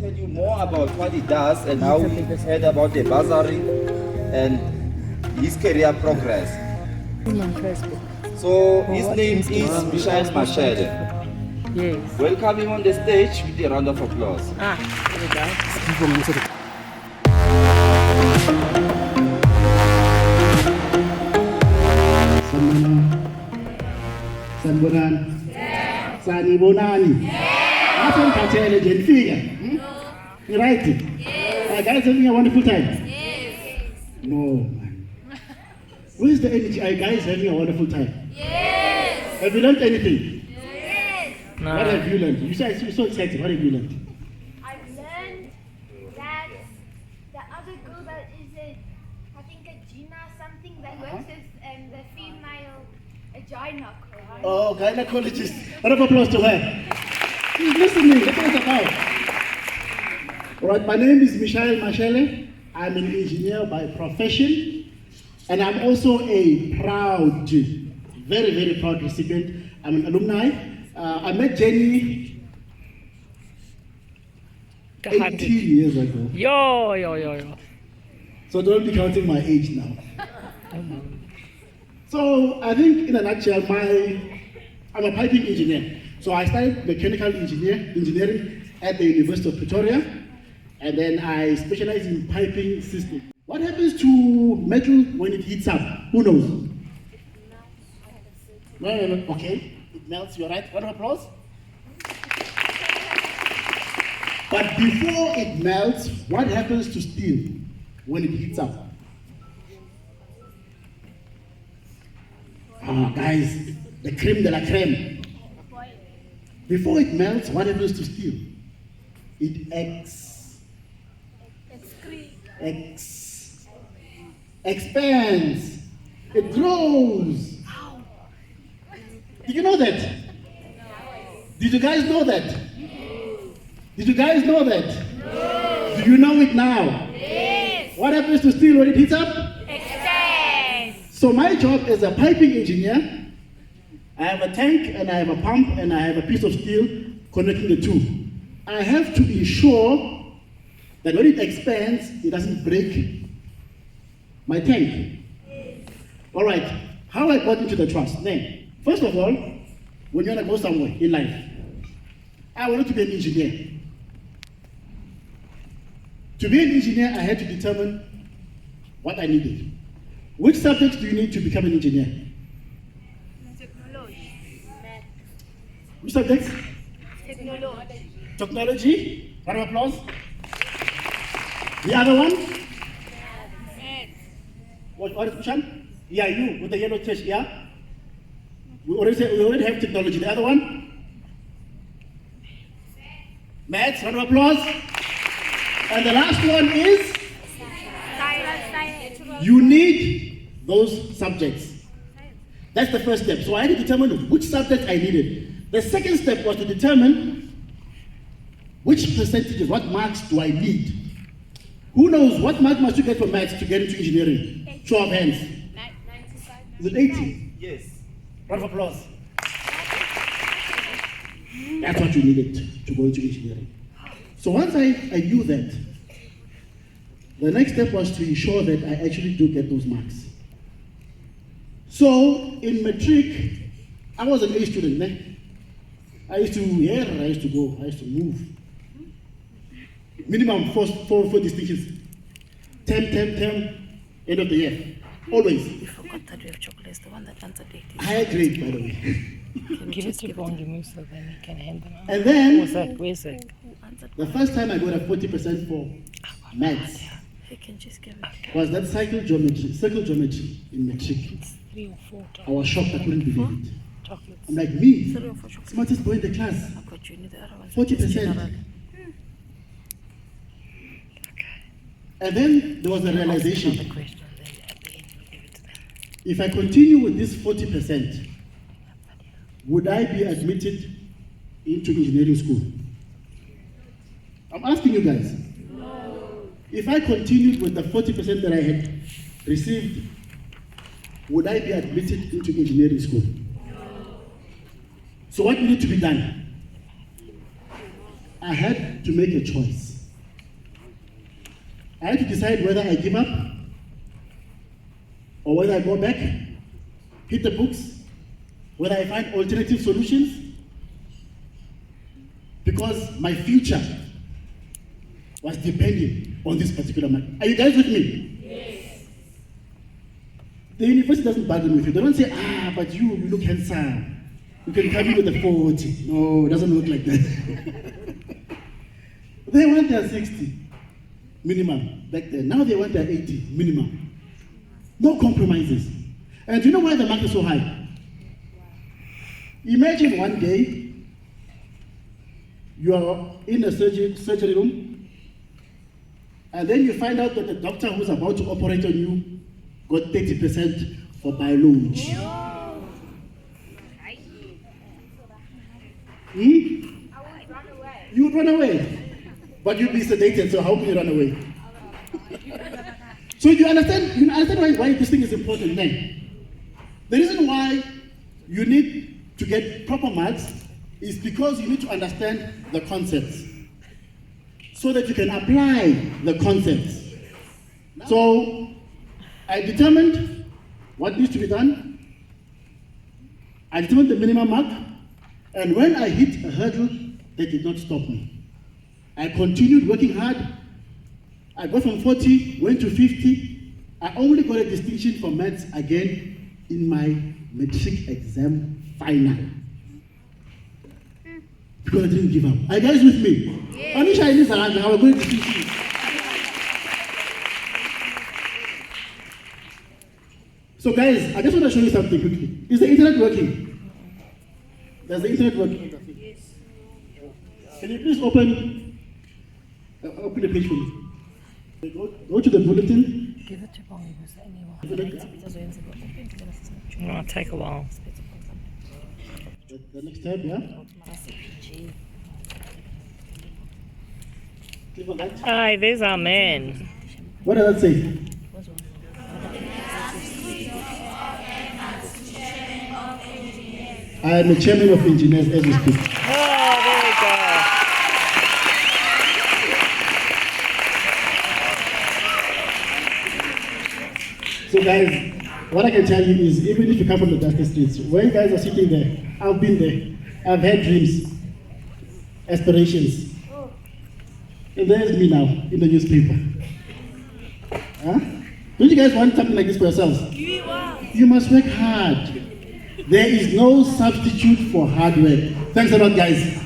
tell you more about what he does and how he heard about the bursary and his career progress. So his name is Mishael Mashele. Yes. Welcome him on the stage with a round of applause. Here we go. Sanibonani. Sanibonani. After Katele Genfiga. You right? Guys having a wonderful time? Yes. No, man. Where's the energy? Are you guys having a wonderful time? Yes. Have you learned anything? Yes. No. What have you learned? You say you're so excited. What have you learned? I've learned that the other girl that is I think a Gina something that works with the female vagina. Oh, gynecologist. Round of applause to her. She's listening. That's what it's about. All right, my name is Mishael Mashele. I'm an engineer by profession, and I'm also a proud, very, very proud recipient. I'm an alumni. I met Jenny 18 years ago. Yo. So don't be counting my age now. So I think in a nutshell, I'm a piping engineer. So I started mechanical engineering at the University of Pretoria, and then I specialize in piping systems. What happens to metal when it heats up? Who knows? No. Okay, it melts. You're right. Round of applause. But before it melts, what happens to steel when it heats up? Guys, the creme de la creme. Before it melts, what happens to steel? It expands. It grows. Did you know that? Did you guys know that? Did you guys know that? Do you know it now? Yes. What happens to steel when it heats up? Extend. So my job as a piping engineer, I have a tank and I have a pump and I have a piece of steel connecting the two. I have to ensure that when it expands, it doesn't break my tank. All right, how I got into the trust? Then, first of all, when you want to go somewhere in life, I wanted to be an engineer. To be an engineer, I had to determine what I needed. Which subjects do you need to become an engineer? Technology. Which subjects? Technology. Technology. Round of applause. The other one? What is which one? Yeah, you with the yellow touch. Yeah. We already have technology. The other one? Maths. Round of applause. And the last one is? Science. You need those subjects. That's the first step. So I had to determine which subjects I needed. The second step was to determine which percentages, what marks do I need? Who knows what mark must you get for maths to get into engineering? Show of hands. 95. Is it 80? Yes. Round of applause. That's what you needed to go into engineering. So once I knew that, the next step was to ensure that I actually do get those marks. So in matric, I was an A student. I used to go, I used to move. Minimum four distinctions. 10, end of the year. Always. You forgot that we have chocolates, the one that answered 80. Higher grade, by the way. Give it to Bongi so then he can hand them out. And then, Where's that? the first time I got a 40% for maths He can just give it. was that circle geometry in matric. It's 3 or 4 I was shocked, I couldn't believe it. chocolates. I'm like, me, 3 or 4 chocolates. smartest boy in the class, I've got you. Need the other ones. 40%. And then there was a The realization, question, then at the end we give it to them. if I continue with this 40%, would I be admitted into engineering school? I'm asking you guys. No. If I continued with the 40% that I had received, would I be admitted into engineering school? No. So what needed to be done? I had to make a choice. I had to decide whether I give up or whether I go back, hit the books, whether I find alternative solutions, because my future was depending on this particular man. Are you guys with me? Yes. The university doesn't bargain with you. They don't say, but you look handsome. You can come in with a 40. No, it doesn't look like that. They want their 60 minimum back then. Now they want their 80 minimum. No compromises. And do you know why the market is so high? Imagine one day you are in a surgery room, and then you find out that the doctor who's about to operate on you got 30% for biology. I would run away. You would run away, but you'd be sedated, so how can you run away? So you understand why this thing is important then? The reason why you need to get proper marks is because you need to understand the concepts so that you can apply the concepts. So I determined what needs to be done. I determined the minimum mark, and when I hit a hurdle, they did not stop me. I continued working hard. I got from 40, went to 50. I only got a distinction for maths again in my matric exam final. Because I didn't give up. Are you guys with me? Yeah. Anisha and Lisa, I was going to distinction. So guys, I just want to show you something quickly. Is the internet working? Does the internet work? Yes. Can you please open the page for me? Go to the bulletin. Give it to Bonnie, was that anyone? No, it'll take a while. The next tab, yeah? Click on that. Hi, there's our man. What does that say? I am the chairman of engineers as we speak. Oh, there we go. So guys, what I can tell you is, even if you come from the dusty streets, where you guys are sitting there, I've been there. I've had dreams, aspirations. And there's me now in the newspaper. Huh? Don't you guys want something like this for yourselves? You must work hard. There is no substitute for hard work. Thanks a lot, guys.